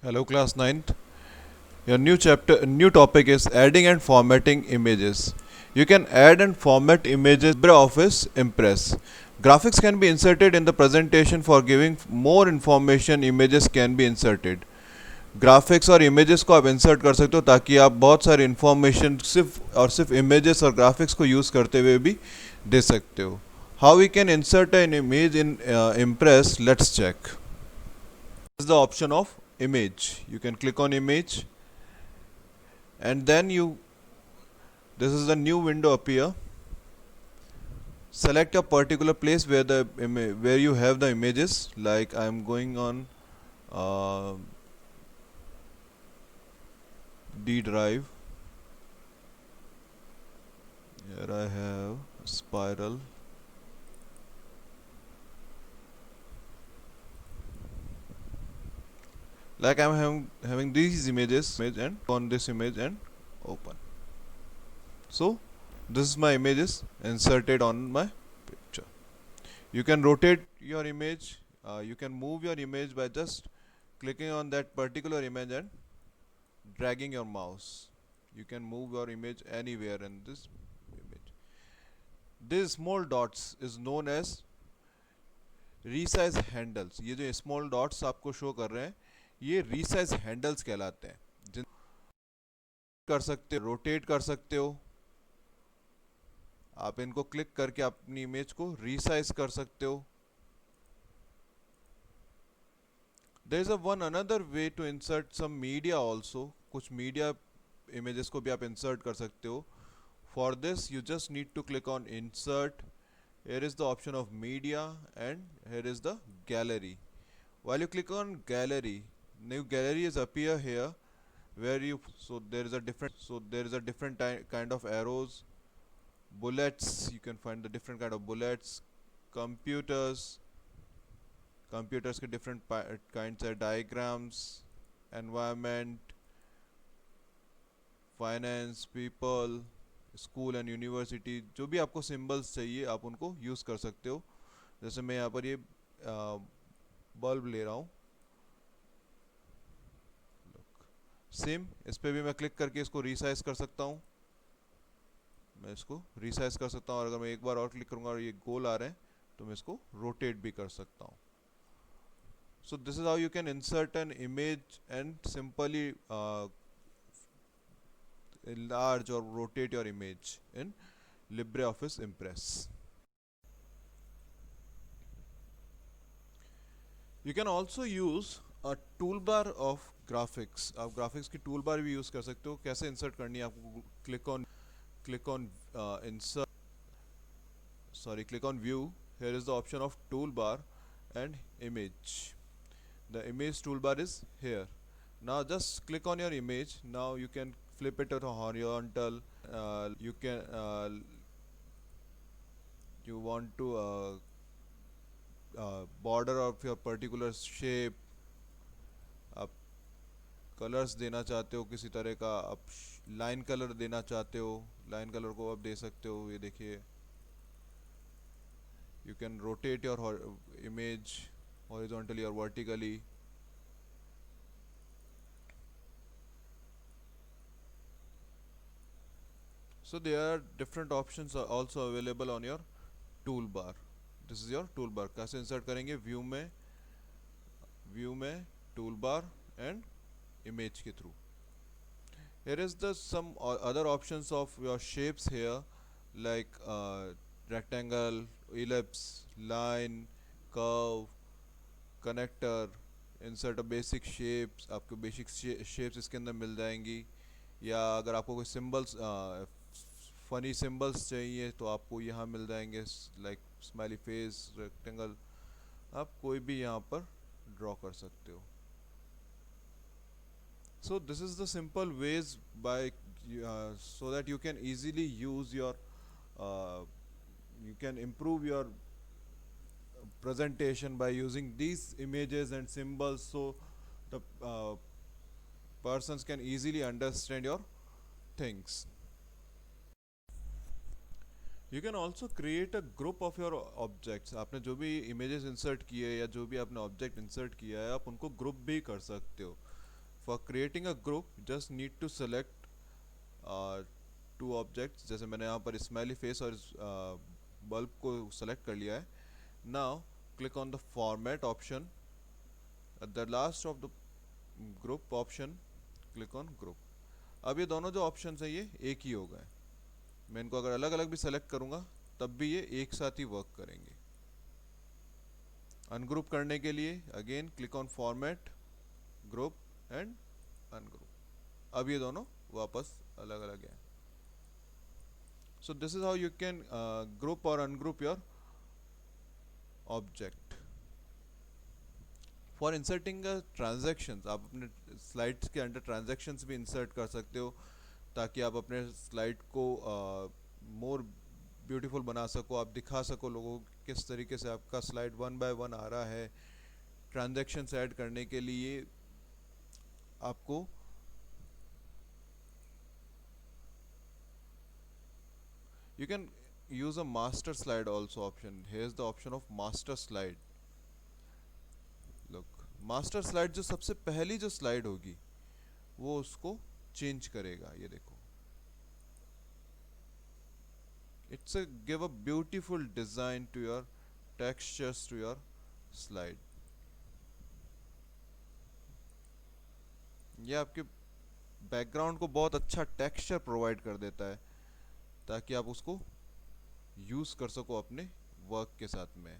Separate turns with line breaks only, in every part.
Hello, class ninth. Your new topic is adding and formatting images. You can add and format images in LibreOffice Impress. Graphics can be inserted in the presentation for giving more information. Images can be inserted. Graphics और images को आप insert कर सकते हो ताकि आप बहुत सारी इन्फॉर्मेशन सिर्फ इमेजेस और ग्राफिक्स को यूज़ करते हुए भी दे सकते हो. How we can insert an image in Impress, let's check. This is the option of image. You can click on image, and then this is the new window appear. Select a particular place where you have the images. Like I am going on uh, D drive. Here I have spiral. Like I am having these images, and on this image and open. So this is my images inserted on my picture. You can rotate your image. You can move your image by just clicking on that particular image and dragging your mouse. You can move your image anywhere in this image. These small dots is known as resize handles. ये जो small dots आपको show कर रहे हैं, ये resize handles कहलाते हैं. जिन कर सकते हो, रोटेट कर सकते हो. आप इनको क्लिक करके अपनी इमेज को रीसाइज कर सकते हो. There is a one another way to insert some media also. कुछ मीडिया images को भी आप insert कर सकते हो. For this you just need to click on insert. Here is the option of media and here is the gallery. While you click on gallery, new gallery is appear here where there is a different kind of arrows, bullets. You can find the different kind of bullets, computers के different kinds है, diagrams, environment, finance, people, school and university. जो भी आपको symbols चाहिए आप उनको use कर सकते हो. जैसे मैं यहाँ पर ये बल्ब ले रहा हूँ. सेम इस पर भी मैं क्लिक करके इसको रीसाइज कर सकता हूँ. मैं इसको रीसाइज कर सकता हूँ और अगर मैं एक बार और क्लिक करूँगा और ये गोल आ रहे हैं तो मैं इसको रोटेट भी कर सकता हूँ. So this is how you can insert an image and simply enlarge or rotate your image in LibreOffice Impress. You can also use a toolbar of graphics. आप graphics की toolbar भी use कर सकते हो. कैसे insert करनी है आपको? Click on view. Here is the option of toolbar and image. The image toolbar is here. Now just click on your image. Now you can flip it to horizontal. You want to border of your particular shape. आप colours देना चाहते हो किसी तरह का, आप line colour देना चाहते हो, लाइन कलर को आप दे सकते हो. ये देखिए, you can rotate your image horizontally or vertically. So there are different options are also available on your toolbar. This is your toolbar. कैसे इंसर्ट करेंगे? व्यू में toolbar and image के through. Here is the some other options of your shapes here, like rectangle, ellipse, line, curve, connector. Insert a basic shapes. आपको basic shapes इसके अंदर मिल जाएंगी. या अगर आपको कोई symbols फनी सिंबल्स चाहिए तो आपको यहाँ मिल जाएंगे, लाइक स्माइली फेस, रेक्टेंगल. आप कोई भी यहाँ पर ड्रॉ कर सकते हो. So this is the simple ways so that you can easily use you can improve your presentation by using these images and symbols, so the persons can easily understand your things. You can also create a group of your objects. आपने जो भी images insert किए या जो भी आपने object insert किया है आप उनको group भी कर सकते हो. For creating a group, just need to select two objects. जैसे मैंने यहाँ पर स्माइली फेस और बल्ब को सेलेक्ट कर लिया है. Now click on the format option. At the last of the group option click on group. अब ये दोनों जो ऑप्शन है ये एक ही हो गए. मैं इनको अगर अलग अलग भी सेलेक्ट करूँगा तब भी ये एक साथ ही वर्क करेंगे. अनग्रुप करने के लिए again click on format, group and ungroup. अब ये दोनों वापस अलग अलग हैं. So this is how you can group or ungroup your object. For inserting transactions, आप अपने स्लाइड्स के अंदर ट्रांजैक्शंस भी इंसर्ट कर सकते हो ताकि आप अपने स्लाइड को मोर ब्यूटीफुल बना सको. आप दिखा सको लोगों को किस तरीके से आपका स्लाइड वन बाय वन आ रहा है. ट्रांजैक्शंस ऐड करने के लिए आपको you can use a master slide also option. Here's the option of master slide. Look, master slide जो सबसे पहली जो स्लाइड होगी वो उसको चेंज करेगा. ये देखो, it's a give a beautiful design to your textures to your slide. ये आपके बैकग्राउंड को बहुत अच्छा टेक्सचर प्रोवाइड कर देता है ताकि आप उसको यूज़ कर सको अपने वर्क के साथ में.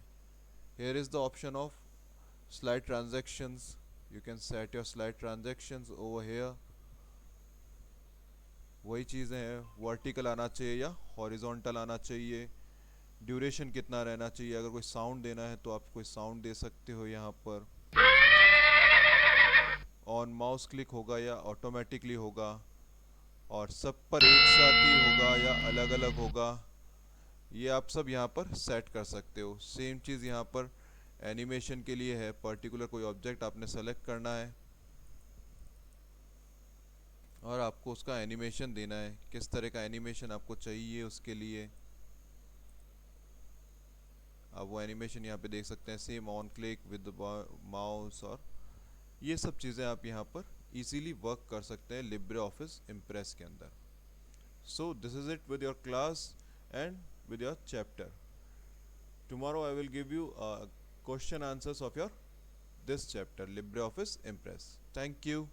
Here is the option of slide transactions. You can set your slide transactions over here. वही चीज़ें हैं, वर्टिकल आना चाहिए या हॉरिजॉन्टल आना चाहिए. ड्यूरेशन कितना रहना चाहिए. अगर कोई साउंड देना है तो आप कोई साउंड दे सकते हो. यहाँ पर ऑन माउस क्लिक होगा या ऑटोमेटिकली होगा, और सब पर एक साथ ही होगा या अलग अलग होगा. ये आप सब यहाँ पर सेट कर सकते हो. सेम चीज़ यहाँ पर एनिमेशन के लिए है. पर्टिकुलर कोई ऑब्जेक्ट आपने सेलेक्ट करना है और आपको उसका एनिमेशन देना है. किस तरह का एनिमेशन आपको चाहिए उसके लिए आप वो एनिमेशन यहाँ पे देख सकते हैं. Same on click with mouse, और ये सब चीज़ें आप यहाँ पर इजीली वर्क कर सकते हैं लिब्रे ऑफिस इम्प्रेस के अंदर. So this is it with your class and with your chapter. Tomorrow I will give you question answers of your this chapter LibreOffice Impress. Thank you.